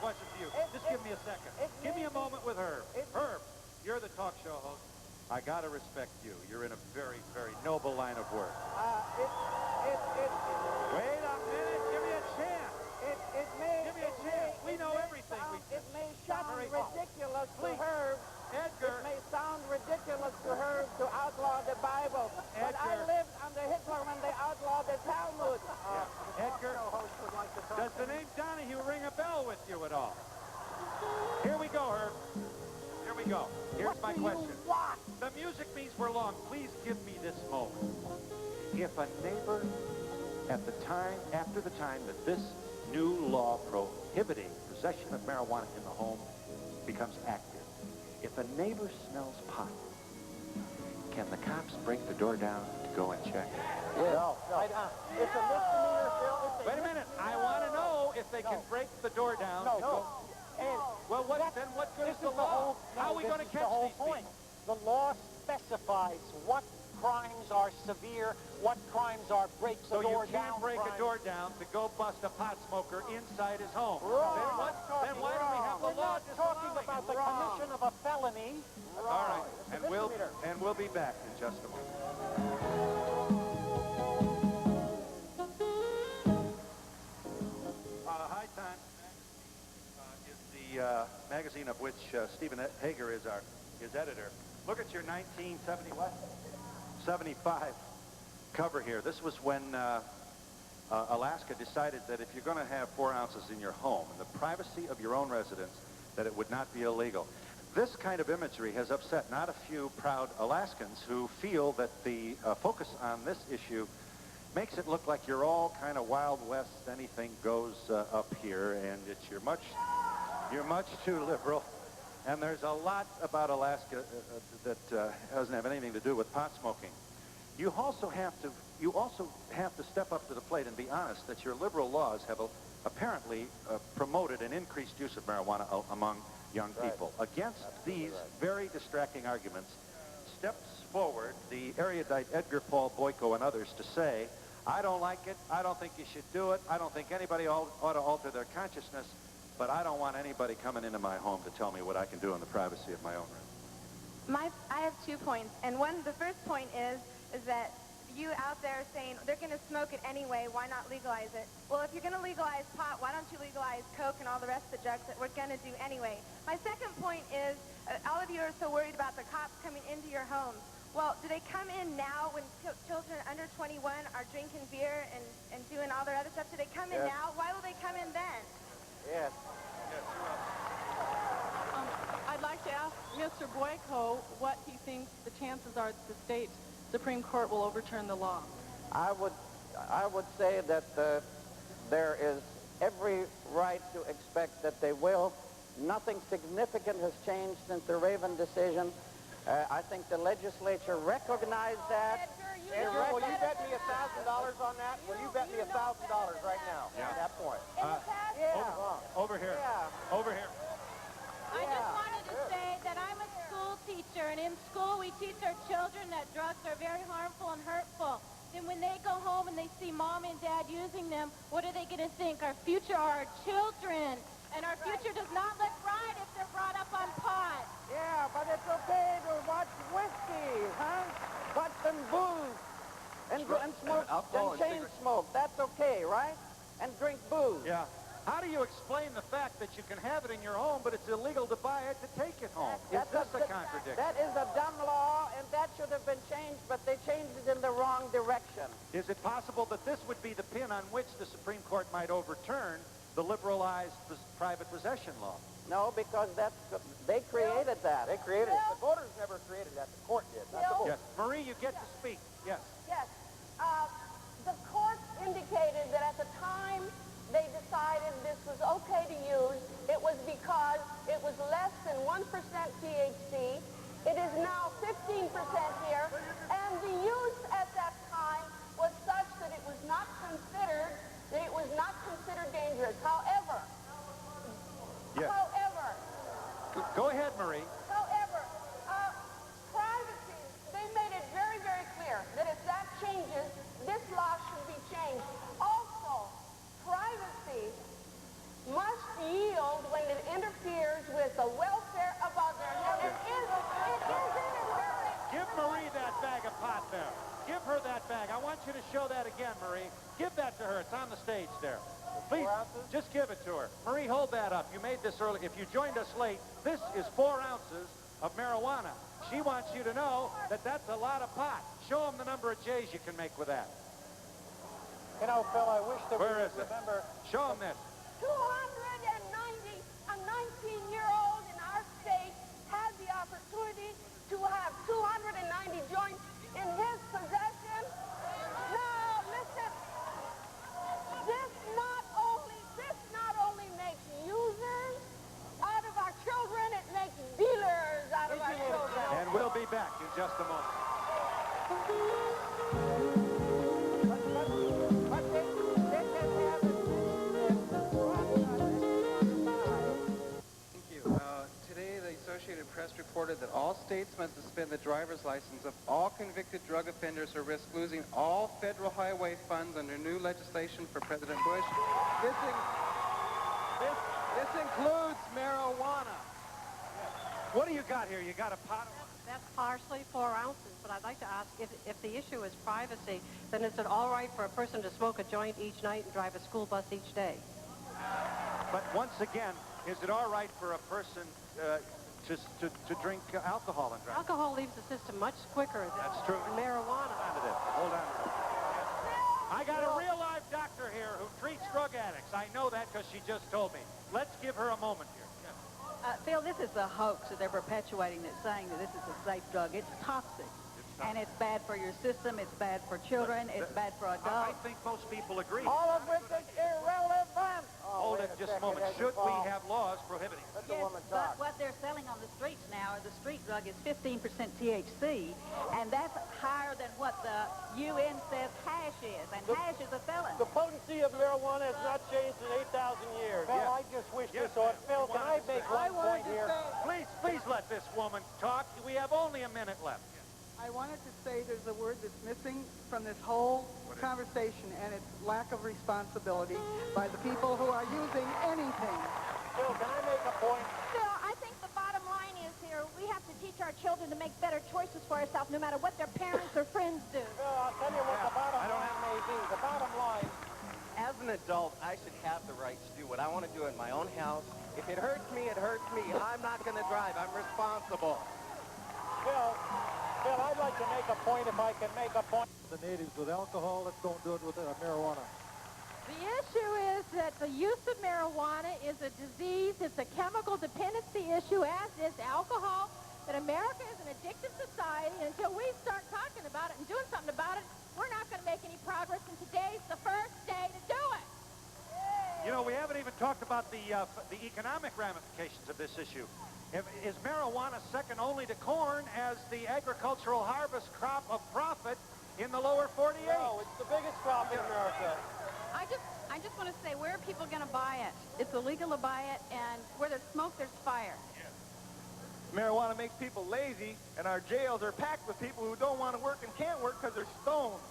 question to you. Just give me a second. Give me a moment with Herb. Herb, you're the talk show host. I got to respect you. You're in a very, very noble line of work. Wait a minute. Give me a chance. Give me a chance. We know everything. It may sound ridiculous to Herb. Edgar. It may sound ridiculous to Herb to outlaw the Bible. But I lived under Hitler when they outlawed the Talmud. Edgar, does the name Donahue ring a bell with you at all? Here we go, Herb. Here we go. Here's my question. The music means we're long. Please give me this moment. If a neighbor, after the time that this new law prohibiting possession of marijuana in the home becomes active, if a neighbor smells pot, can the cops break the door down to go and check? No. It's a misdemeanor, Phil. Wait a minute. I want to know if they can break the door down to go. Well, then what good is the law? How are we going to catch these people? The law specifies what crimes are severe, what crimes are break the door down. So you can't break a door down to go bust a pot smoker inside his home. Then why do we have the law talking about the commission of a felony? All right, and we'll be back in just a moment. High Times is the magazine of which Stephen Hager is editor. Look at your 1975 cover here. This was when Alaska decided that if you're going to have 4 ounces in your home, in the privacy of your own residence, that it would not be illegal. This kind of imagery has upset not a few proud Alaskans who feel that the focus on this issue makes it look like you're all kind of Wild West, anything goes up here, and you're much too liberal. And there's a lot about Alaska that doesn't have anything to do with pot smoking. You also have to step up to the plate and be honest that your liberal laws have apparently promoted an increased use of marijuana among young people. Against these very distracting arguments, steps forward the erudite Edgar, Boyko, and others to say, I don't like it, I don't think you should do it, I don't think anybody ought to alter their consciousness, but I don't want anybody coming into my home to tell me what I can do in the privacy of my own room. I have 2 points, and the first point is that you out there saying they're going to smoke it anyway, why not legalize it? Well, if you're going to legalize pot, why don't you legalize coke and all the rest of the drugs that we're going to do anyway? My second point is, all of you are so worried about the cops coming into your homes. Well, do they come in now when children under 21 are drinking beer and doing all their other stuff? Do they come in now? Why will they come in then? Yes. I'd like to ask Mr. Boyko what he thinks the chances are that the state Supreme Court will overturn the law. I would say that there is every right to expect that they will. Nothing significant has changed since the Raven decision. I think the legislature recognized that. Edgar, will you bet me $1,000 on that? Will you bet me $1,000 right now at that point? Over here. Over here. I just wanted to say that I'm a school teacher, and in school we teach our children that drugs are very harmful and hurtful. Then when they go home and they see mom and dad using them, what are they going to think? Our future are our children, and our future does not look bright if they're brought up on pot. Yeah, but it's okay to watch whiskey, huh? Watch some booze and smoke and chain smoke. That's okay, right? And drink booze. Yeah. How do you explain the fact that you can have it in your home, but it's illegal to buy it to take it home? Is this a contradiction? That is a dumb law, and that should have been changed, but they changed it in the wrong direction. Is it possible that this would be the pin on which the Supreme Court might overturn the liberalized private possession law? No, because they created that. They created it. The voters never created that. The court did, not the voters. Yes. Marie, you get to speak. Yes. Yes. The court indicated that at the time they decided this was okay to use, it was because it was less than 1% THC. It is now 15% here, and the use at that time was such that it was not considered dangerous. However, Go ahead, Marie. However, privacy, they made it very, very clear that if that changes, this law should be changed. Also, privacy Just give it to her. Marie, hold that up. You made this early. If you joined us late, this is 4 ounces of marijuana. She wants you to know that that's a lot of pot. Show them the number of J's you can make with that. You know, Phil, I wish that Where we is would it? remember... Show them this. 290, a 19-year-old in our state has the opportunity to have 290 joints in his possession. Now, listen, this not only makes users out of our children, it makes dealers out of our children. And we'll be back in just a moment. Thank you. Today, the Associated Press reported that all states must suspend the driver's license of all convicted drug offenders or risk losing all federal highway funds under new legislation for President Bush. This includes marijuana. What do you got here? You got a pot of... That's partially 4 ounces, but I'd like to ask if the issue is privacy, then is it all right for a person to smoke a joint each night and drive a school bus each day? But once again, is it all right for a person to drink alcohol and drive? Alcohol leaves the system much quicker than That's true. marijuana. Hold on to it. I got a real live doctor here who treats drug addicts. I know that because she just told me. Let's give her a moment here. Phil, this is a hoax that they're perpetuating that's saying that this is a safe drug. It's toxic. And it's bad for your system. It's bad for children. It's bad for adults. I think most people agree. All of which is irrelevant. Hold it just a moment. Should we have laws prohibiting it? Let the woman talk. But what they're selling on the streets now, the street drug, is 15% THC, and that's higher than what the UN says hash is, and hash is a felon. The potency of marijuana has not changed in 8,000 years. Phil, I just wish this on. Phil, can I make one point here? Please let this woman talk. We have only a minute left. I wanted to say there's a word that's missing from this whole conversation, and it's lack of responsibility by the people who are using anything. Phil, can I make a point? Phil, I think the bottom line is here, we have to teach our children to make better choices for ourselves, no matter what their parents or friends do. Phil, I'll tell you what the bottom line may be. The bottom line... As an adult, I should have the right to do what I want to do in my own house. If it hurts me, it hurts me. I'm not going to drive. I'm responsible. Phil, I'd like to make a point if I can make a point. The natives with alcohol, let's don't do it with marijuana. The issue is that the use of marijuana is a disease. It's a chemical dependency issue, as is alcohol. That America is an addictive society, and until we start talking about it and doing something about it, we're not going to make any progress, and today's the first day to do it. You know, we haven't even talked about the economic ramifications of this issue. Is marijuana second only to corn as the agricultural harvest crop of profit in the lower 48? No, it's the biggest crop in America. I just want to say, where are people going to buy it? It's illegal to buy it, and where there's smoke, there's fire. Marijuana makes people lazy, and our jails are packed with people who don't want to work and can't work because they're stoned.